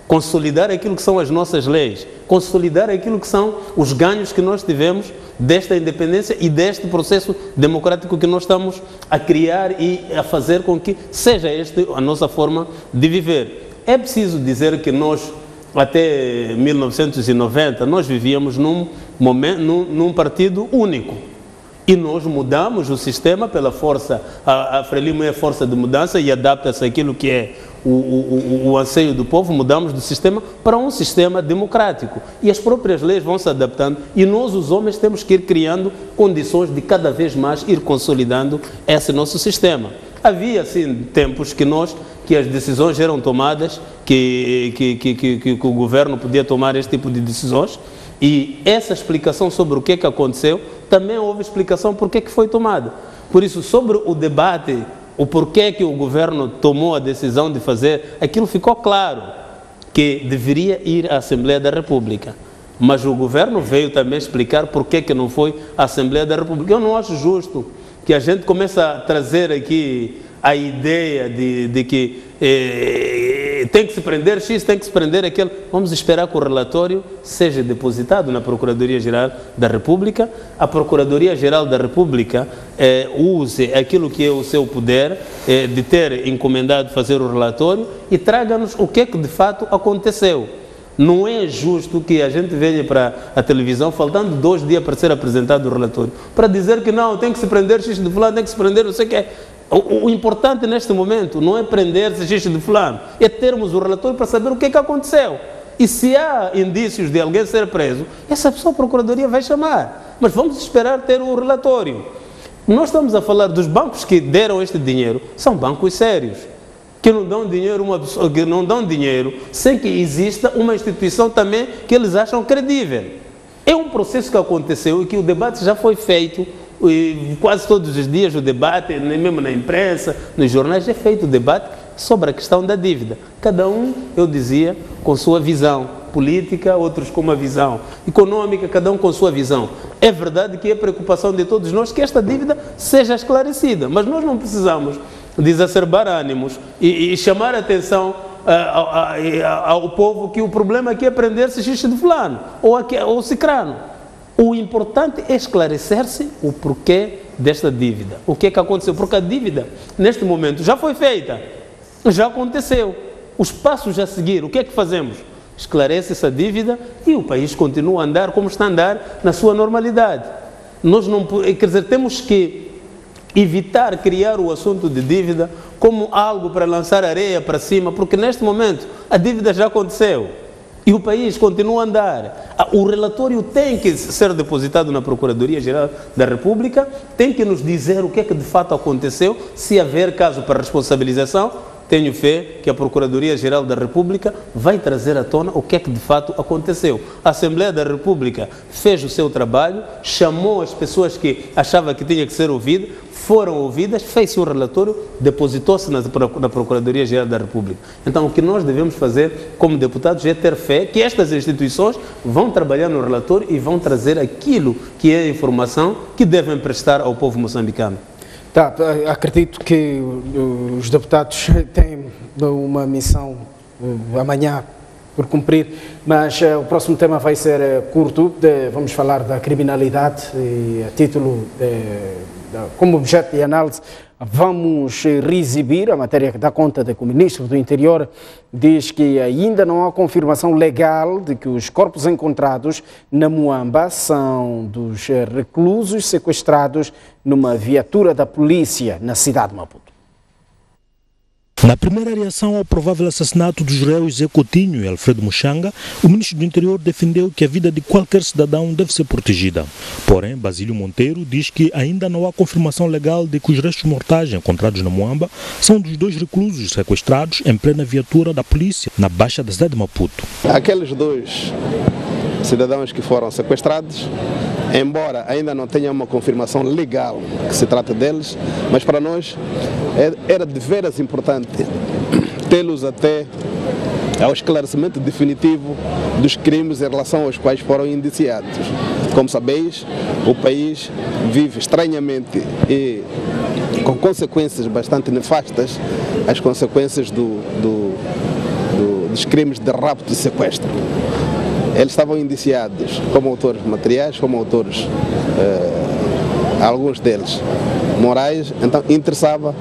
consolidar aquilo que são as nossas leis, consolidar aquilo que são os ganhos que nós tivemos desta independência e deste processo democrático que nós estamos a criar e a fazer com que seja esta a nossa forma de viver. É preciso dizer que nós, até 1990, nós vivíamos num partido único. E nós mudamos o sistema pela força, a Frelimo é a força de mudança e adapta-se àquilo que é o anseio do povo. Mudamos do sistema para um sistema democrático. E as próprias leis vão se adaptando e nós, os homens, temos que ir criando condições de cada vez mais ir consolidando esse nosso sistema. Havia, assim, tempos que as decisões eram tomadas, que o governo podia tomar este tipo de decisões, e essa explicação sobre o que é que aconteceu, também houve explicação por que foi tomada. Por isso, sobre o debate, o porquê que o governo tomou a decisão de fazer, aquilo ficou claro, que deveria ir à Assembleia da República. Mas o governo veio também explicar por que não foi à Assembleia da República. Eu não acho justo que a gente comece a trazer aqui a ideia de que tem que se prender X, tem que se prender aquele. Vamos esperar que o relatório seja depositado na Procuradoria-Geral da República. A Procuradoria-Geral da República use aquilo que é o seu poder de ter encomendado fazer o relatório e traga-nos o que é que de fato aconteceu. Não é justo que a gente venha para a televisão, faltando 2 dias para ser apresentado o relatório, para dizer que não, tem que se prender X de fulano, tem que se prender não sei o que é. O importante neste momento não é prender-se X de fulano, é termos o relatório para saber o que é que aconteceu. E se há indícios de alguém ser preso, essa pessoa a Procuradoria vai chamar. Mas vamos esperar ter o relatório. Nós estamos a falar dos bancos que deram este dinheiro, são bancos sérios, que não dão dinheiro, sem que exista uma instituição também que eles acham credível. É um processo que aconteceu e que o debate já foi feito. E quase todos os dias o debate, mesmo na imprensa, nos jornais, é feito o debate sobre a questão da dívida. Cada um, eu dizia, com sua visão política, outros com uma visão econômica, cada um com sua visão. É verdade que é preocupação de todos nós que esta dívida seja esclarecida, mas nós não precisamos exacerbar ânimos e chamar a atenção ao povo que o problema aqui é prender-se X de fulano ou cicrano. O importante é esclarecer-se o porquê desta dívida. O que é que aconteceu? Porque a dívida, neste momento, já foi feita, já aconteceu. Os passos a seguir, o que é que fazemos? Esclarece essa dívida e o país continua a andar como está a andar na sua normalidade. Nós não, quer dizer, temos que evitar criar o assunto de dívida como algo para lançar areia para cima, porque neste momento a dívida já aconteceu e o país continua a andar. O relatório tem que ser depositado na Procuradoria-Geral da República, tem que nos dizer o que é que de fato aconteceu, se haver caso para responsabilização. Tenho fé que a Procuradoria-Geral da República vai trazer à tona o que é que de fato aconteceu. A Assembleia da República fez o seu trabalho, chamou as pessoas que achava que tinha que ser ouvidas, foram ouvidas, fez-se o relatório, depositou-se na Procuradoria-Geral da República. Então, o que nós devemos fazer como deputados é ter fé que estas instituições vão trabalhar no relatório e vão trazer aquilo que é a informação que devem prestar ao povo moçambicano. Tá, acredito que os deputados têm uma missão amanhã por cumprir, mas o próximo tema vai ser curto. Vamos falar da criminalidade e a título como objeto de análise vamos reexibir a matéria que dá conta de que o Ministro do Interior diz que ainda não há confirmação legal de que os corpos encontrados na Muamba são dos reclusos sequestrados numa viatura da polícia na cidade de Maputo. Na primeira reação ao provável assassinato dos réus Zé Coutinho e Alfredo Muxanga, o Ministro do Interior defendeu que a vida de qualquer cidadão deve ser protegida. Porém, Basílio Monteiro diz que ainda não há confirmação legal de que os restos mortais encontrados na Muamba são dos 2 reclusos sequestrados em plena viatura da polícia na Baixa da cidade de Maputo. Aqueles 2 cidadãos que foram sequestrados, embora ainda não tenha uma confirmação legal que se trata deles, mas para nós era de veras importante tê-los até ao esclarecimento definitivo dos crimes em relação aos quais foram indiciados. Como sabeis, o país vive estranhamente e com consequências bastante nefastas, as consequências dos crimes de rapto e sequestro. Eles estavam indiciados como autores materiais, como autores, alguns deles morais, então interessava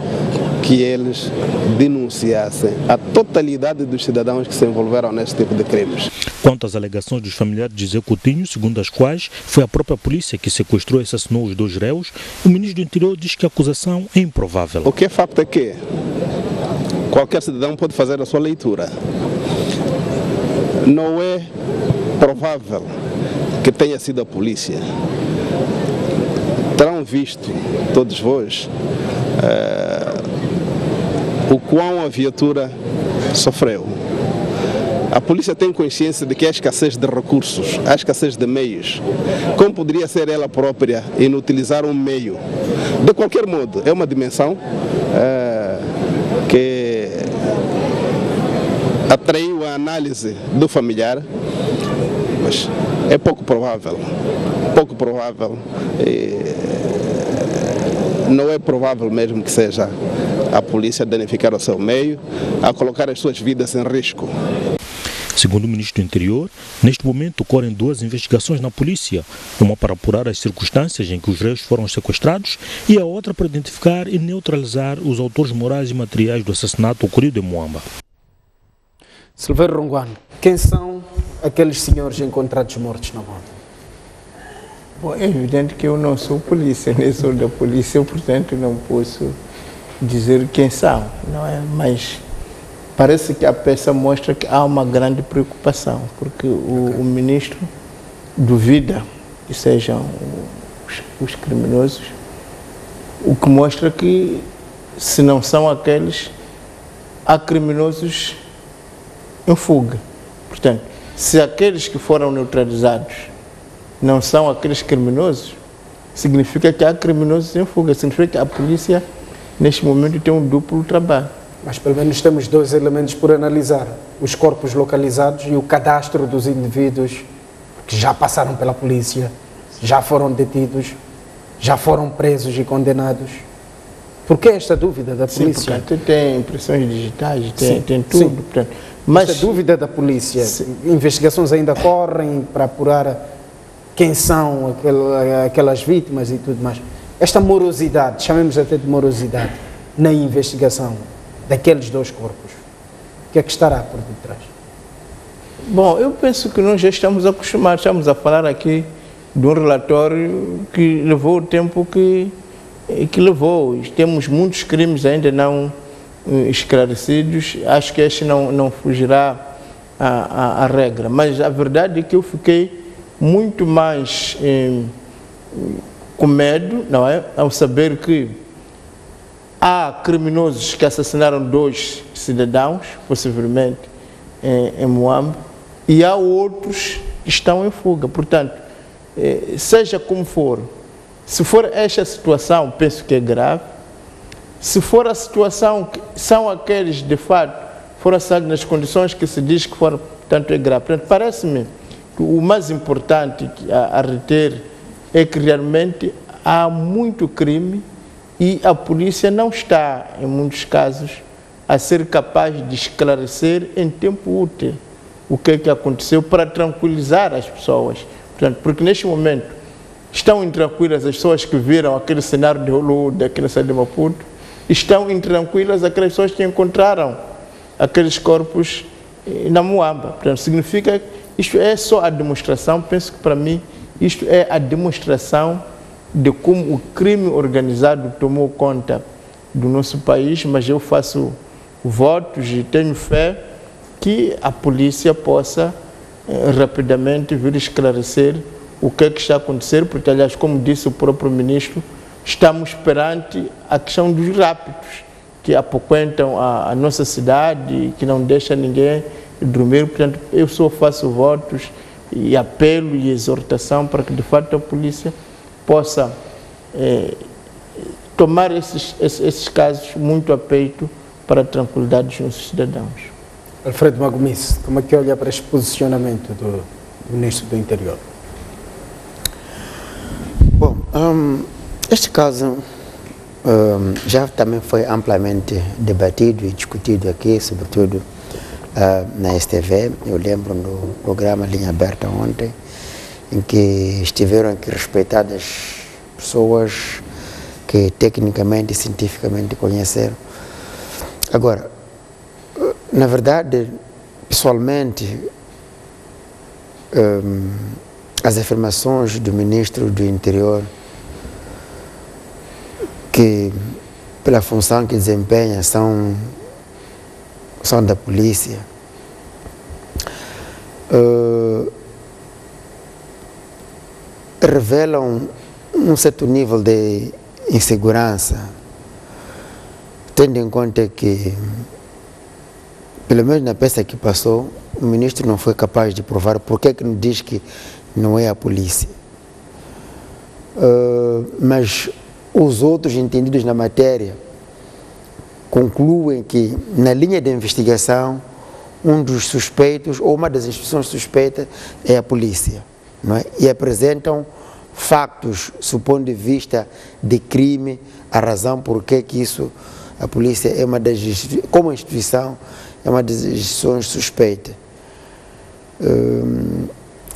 que eles denunciassem a totalidade dos cidadãos que se envolveram nesse tipo de crimes. Quanto às alegações dos familiares de Zé Coutinho, segundo as quais foi a própria polícia que sequestrou e assassinou os 2 réus, o Ministro do Interior diz que a acusação é improvável. O que é facto é que qualquer cidadão pode fazer a sua leitura. Não é provável que tenha sido a polícia. Terão visto, todos vós, o quão a viatura sofreu. A polícia tem consciência de que há escassez de recursos, há escassez de meios. Como poderia ser ela própria inutilizar um meio? De qualquer modo, é uma dimensão que atraiu a análise do familiar, mas é pouco provável. Não é provável mesmo que seja a polícia a danificar o seu meio, a colocar as suas vidas em risco. Segundo o Ministro do Interior, neste momento ocorrem 2 investigações na polícia, uma para apurar as circunstâncias em que os réus foram sequestrados e a outra para identificar e neutralizar os autores morais e materiais do assassinato ocorrido em Muamba. Silveiro Ronguano, quem são aqueles senhores encontrados mortos na Muamba? Bom, é evidente que eu não sou polícia, nem sou da polícia, portanto não posso dizer quem são, não é? Mas parece que a peça mostra que há uma grande preocupação, porque o ministro duvida que sejam os criminosos, o que mostra que, se não são aqueles, há criminosos em fuga. Portanto, se aqueles que foram neutralizados não são aqueles criminosos, significa que há criminosos em fuga, significa que a polícia, neste momento, tem um duplo trabalho. Mas pelo menos temos 2 elementos por analisar: os corpos localizados e o cadastro dos indivíduos que já passaram pela polícia, já foram detidos, já foram presos e condenados. Por que esta dúvida da polícia? Sim, porque tem impressões digitais, tem tudo. Portanto, mas esta dúvida da polícia, investigações ainda correm para apurar quem são aquelas vítimas e tudo mais. esta morosidade, chamemos até de morosidade, na investigação daqueles dois corpos? O que é que estará por detrás? Bom, eu penso que nós já estamos acostumados, estamos a falar aqui de um relatório que levou o tempo que levou. Temos muitos crimes ainda não esclarecidos, acho que este não fugirá à regra, mas a verdade é que eu fiquei muito mais com medo, não é? Ao saber que há criminosos que assassinaram 2 cidadãos, possivelmente em Moambe, e há outros que estão em fuga. Portanto, seja como for, se for esta situação, penso que é grave. Se for a situação que são aqueles, de fato, foram assassinados nas condições que se diz que foram, portanto, é grave. Portanto, parece-me que o mais importante a reter é que realmente há muito crime e a polícia não está, em muitos casos, a ser capaz de esclarecer em tempo útil o que é que aconteceu para tranquilizar as pessoas. Portanto, porque neste momento estão intranquilas as pessoas que viram aquele cenário de Hollywood aqui na cidade de Maputo, estão intranquilas aquelas pessoas que encontraram aqueles corpos na Moamba. Portanto, significa que isto é só a demonstração, penso que para mim isto é a demonstração de como o crime organizado tomou conta do nosso país, mas eu faço votos e tenho fé que a polícia possa rapidamente vir esclarecer o que é que está a acontecer, porque, aliás, como disse o próprio ministro, estamos perante a questão dos rápidos, que apoquentam a nossa cidade, que não deixa ninguém dormir. Portanto, eu só faço votos e apelo e exortação para que, de fato, a polícia possa tomar esses casos muito a peito para a tranquilidade dos nossos cidadãos. Alfredo Magomice, como é que olha para este posicionamento do Ministro do Interior? Bom, este caso já também foi amplamente debatido e discutido aqui, sobretudo na STV. Eu lembro no programa Linha Aberta ontem, em que estiveram aqui respeitadas pessoas que tecnicamente e cientificamente conheceram. Agora, na verdade, pessoalmente, as afirmações do Ministro do Interior, que pela função que desempenha são da polícia, revelam um certo nível de insegurança, tendo em conta que, pelo menos na peça que passou, o ministro não foi capaz de provar porque é que não diz que não é a polícia. Mas os outros entendidos na matéria concluem que, na linha de investigação, um dos suspeitos ou uma das instituições suspeitas é a polícia, não é? E apresentam factos, do ponto de vista de crime, a razão por que isso, a polícia é uma das, como instituição, é uma das instituições suspeitas.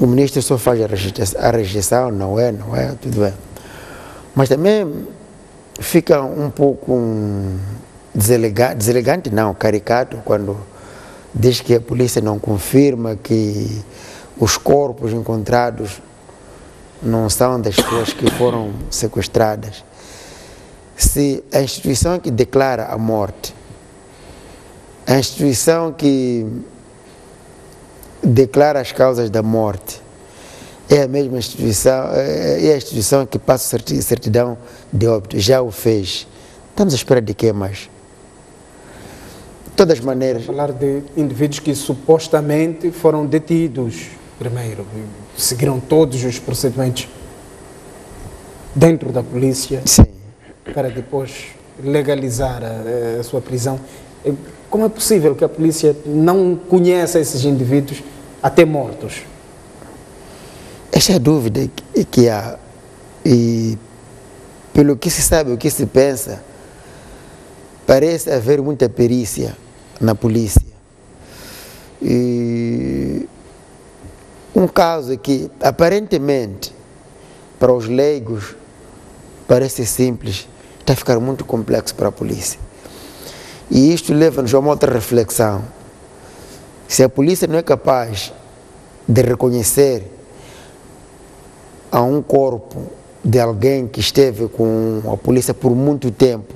O ministro só faz a rejeição, não é, tudo bem. Mas também fica um pouco deselegante, não, caricato, quando diz que a polícia não confirma que os corpos encontrados não são das pessoas que foram sequestradas. Se a instituição que declara a morte, a instituição que declara as causas da morte, é a mesma instituição, é a instituição que passa certidão de óbito, já o fez. Estamos à espera de quê mais? De todas as maneiras... Falar de indivíduos que supostamente foram detidos primeiro, seguiram todos os procedimentos dentro da polícia. Sim. Para depois legalizar a sua prisão. Como é possível que a polícia não conheça esses indivíduos até mortos? Essa é a dúvida que há. E pelo que se sabe, o que se pensa, parece haver muita perícia na polícia. E um caso que, aparentemente, para os leigos, parece simples, está a ficar muito complexo para a polícia. E isto leva-nos a uma outra reflexão. Se a polícia não é capaz de reconhecer a um corpo de alguém que esteve com a polícia por muito tempo,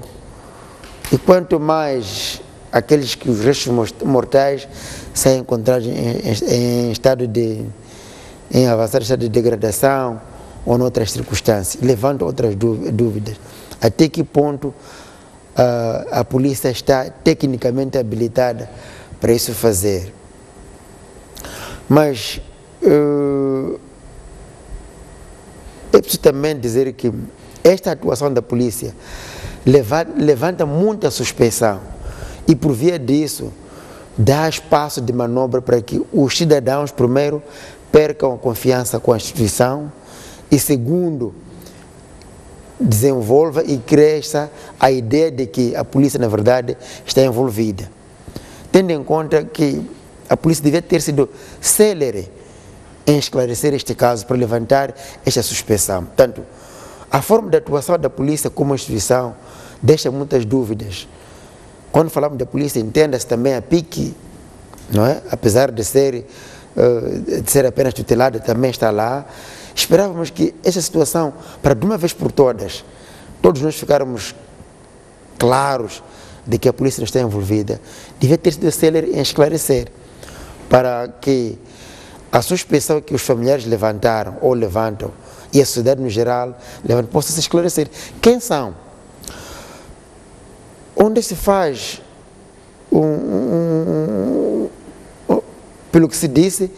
e quanto mais aqueles que os restos mortais saem encontrados em avançado estado de degradação ou em outras circunstâncias, levanta outras dúvidas. Até que ponto a polícia está tecnicamente habilitada para isso fazer? Mas é preciso também dizer que esta atuação da polícia levanta muita suspeição e, por via disso, dá espaço de manobra para que os cidadãos, primeiro, percam a confiança com a instituição e, segundo, desenvolva e cresça a ideia de que a polícia, na verdade, está envolvida. Tendo em conta que a polícia devia ter sido célere em esclarecer este caso para levantar esta suspeição. Portanto, a forma de atuação da polícia como instituição deixa muitas dúvidas. Quando falamos da polícia, entenda-se também a PIC, não é? Apesar de ser apenas tutelada, também está lá. Esperávamos que esta situação, para de uma vez por todas, todos nós ficarmos claros de que a polícia não está envolvida, devia ter sido célere em esclarecer, para que a suspeição que os familiares levantaram ou levantam, e a sociedade no geral possa se esclarecer. Quem são? Onde se faz, pelo que se disse,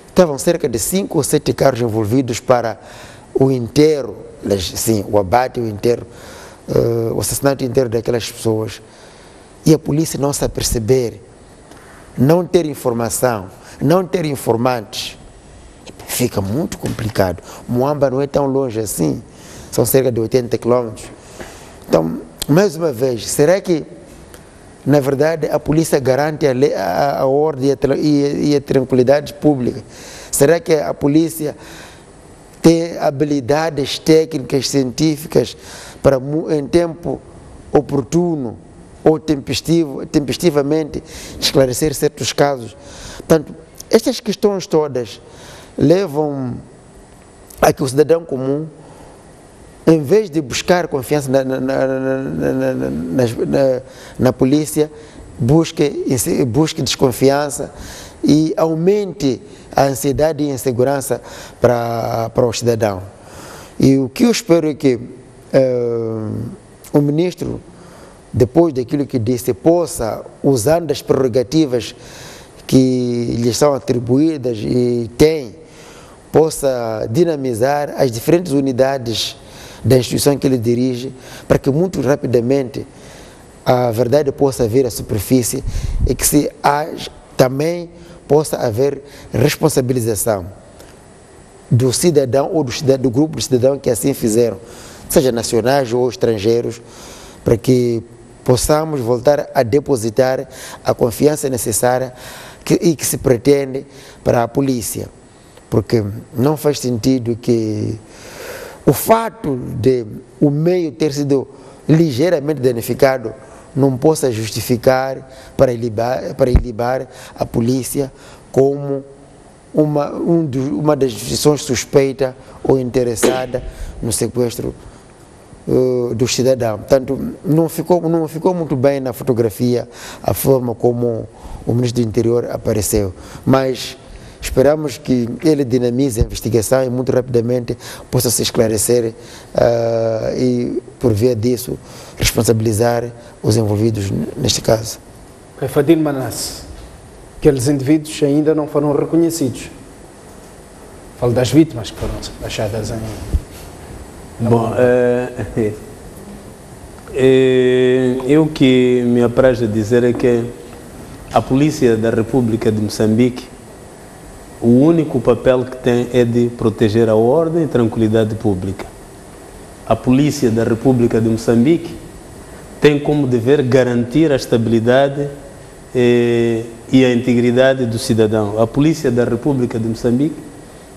estavam cerca de 5 ou 7 carros envolvidos para o enterro, sim, o abate, o enterro, o assassinato inteiro daquelas pessoas. E a polícia não se aperceber, não ter informação, não ter informantes, fica muito complicado. Moamba não é tão longe assim, são cerca de 80 quilômetros. Então, mais uma vez, será que, na verdade, a polícia garante a ordem e a tranquilidade pública? Será que a polícia tem habilidades técnicas, científicas, para, em tempo oportuno ou tempestivamente, esclarecer certos casos? Portanto, estas questões todas levam a que o cidadão comum, em vez de buscar confiança na polícia, busque desconfiança e aumente a ansiedade e a insegurança para o cidadão. E o que eu espero é que o ministro, depois daquilo que disse, possa, usando as prerrogativas que lhe são atribuídas e tem, possa dinamizar as diferentes unidades da instituição que ele dirige, para que muito rapidamente a verdade possa vir à superfície e que também possa haver responsabilização do cidadão ou do grupo de cidadãos que assim fizeram, seja nacionais ou estrangeiros, para que possamos voltar a depositar a confiança necessária e que se pretende para a polícia. Porque não faz sentido que o fato de o meio ter sido ligeiramente danificado não possa justificar para ilibar a polícia como uma das instituições suspeita ou interessada no sequestro do cidadão. Portanto, não ficou muito bem na fotografia a forma como o ministro do Interior apareceu, mas esperamos que ele dinamize a investigação e muito rapidamente possa se esclarecer e, por via disso, responsabilizar os envolvidos neste caso. Fadil Manasse, aqueles indivíduos ainda não foram reconhecidos. Falo das vítimas que foram achadas em... Bom, eu que me apraz dizer é que a Polícia da República de Moçambique, o único papel que tem é de proteger a ordem e tranquilidade pública. A Polícia da República de Moçambique tem como dever garantir a estabilidade e a integridade do cidadão. A Polícia da República de Moçambique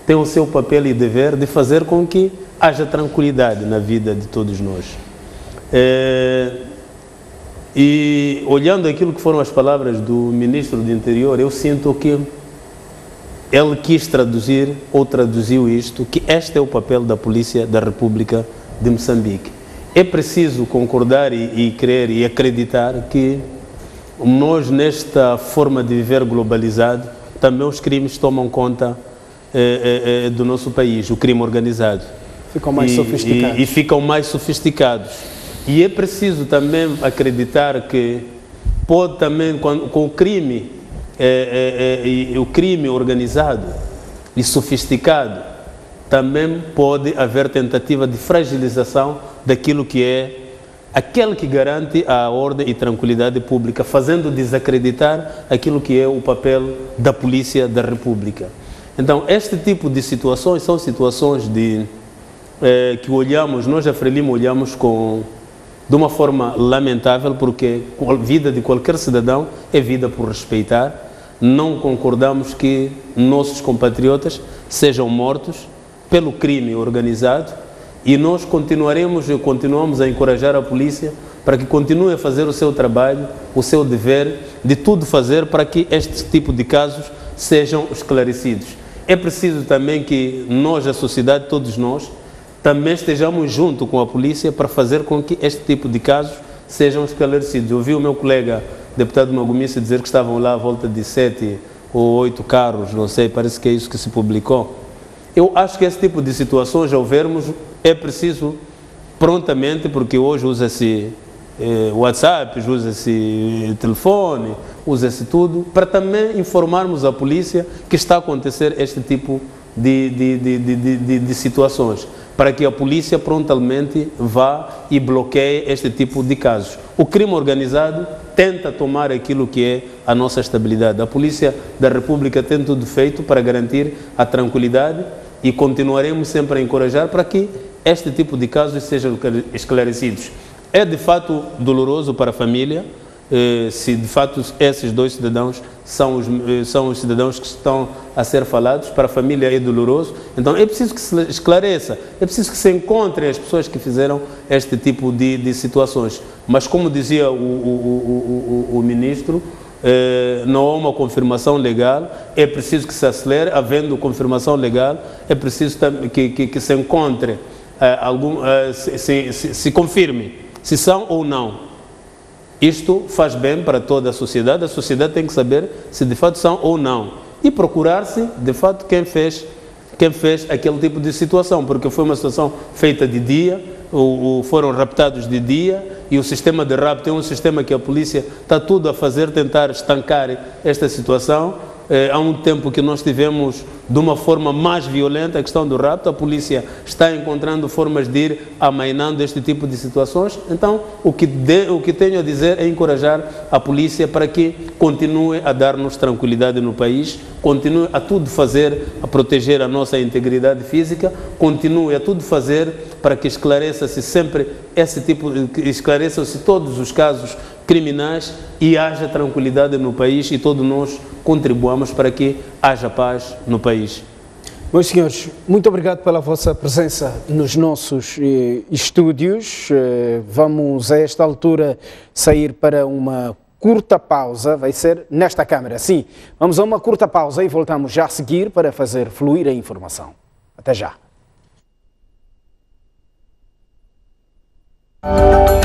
tem o seu papel e dever de fazer com que haja tranquilidade na vida de todos nós. E olhando aquilo que foram as palavras do Ministro do Interior, eu sinto que ele quis traduzir ou traduziu isto, que este é o papel da Polícia da República de Moçambique. É preciso concordar e crer e acreditar que nós, nesta forma de viver globalizado, também os crimes tomam conta do nosso país, o crime organizado. Ficam mais sofisticados. E ficam mais sofisticados. E é preciso também acreditar que pode também, com o crime, o crime organizado e sofisticado, também pode haver tentativa de fragilização daquilo que é aquele que garante a ordem e tranquilidade pública, fazendo desacreditar aquilo que é o papel da Polícia da República. Então, este tipo de situações são situações que olhamos, nós a Frelimo olhamos de uma forma lamentável, porque a vida de qualquer cidadão é vida por respeitar. Não concordamos que nossos compatriotas sejam mortos pelo crime organizado, e nós continuamos a encorajar a polícia para que continue a fazer o seu trabalho, o seu dever, de tudo fazer para que este tipo de casos sejam esclarecidos. É preciso também que nós, a sociedade, todos nós, também estejamos junto com a polícia para fazer com que este tipo de casos sejam esclarecidos. Eu ouvi o meu colega, deputado Magomice, dizer que estavam lá à volta de 7 ou 8 carros, não sei, parece que é isso que se publicou. Eu acho que esse tipo de situações, ao vermos, é preciso prontamente, porque hoje usa-se WhatsApp, usa-se telefone, usa-se tudo, para também informarmos a polícia que está a acontecer este tipo de situações, para que a polícia prontamente vá e bloqueie este tipo de casos. O crime organizado tenta tomar aquilo que é a nossa estabilidade. A Polícia da República tem tudo feito para garantir a tranquilidade e continuaremos sempre a encorajar para que este tipo de casos sejam esclarecidos. É de fato doloroso para a família, se de fato esses dois cidadãos são os cidadãos que estão a ser falados. Para a família é doloroso, então é preciso que se esclareça, é preciso que se encontrem as pessoas que fizeram este tipo de situações. Mas como dizia o ministro, não há uma confirmação legal, é preciso que se acelere. Havendo confirmação legal, é preciso que se encontre, se confirme se são ou não. Isto faz bem para toda a sociedade tem que saber se de fato são ou não, e procurar-se de fato quem fez aquele tipo de situação, porque foi uma situação feita de dia, foram raptados de dia, e o sistema de rapto é um sistema que a polícia está tudo a fazer, tentar estancar esta situação. Há um tempo que nós tivemos de uma forma mais violenta a questão do rapto, a polícia está encontrando formas de ir amainando este tipo de situações. Então, o que tenho a dizer é encorajar a polícia para que continue a dar-nos tranquilidade no país, continue a tudo fazer, a proteger a nossa integridade física, continue a tudo fazer para que esclareça-se sempre esclareçam-se todos os casos criminais e haja tranquilidade no país, e todos nós contribuamos para que haja paz no país. Meus senhores, muito obrigado pela vossa presença nos nossos estúdios. Vamos a esta altura sair para uma curta pausa, vai ser nesta câmara. Sim, vamos a uma curta pausa e voltamos já a seguir para fazer fluir a informação. Até já.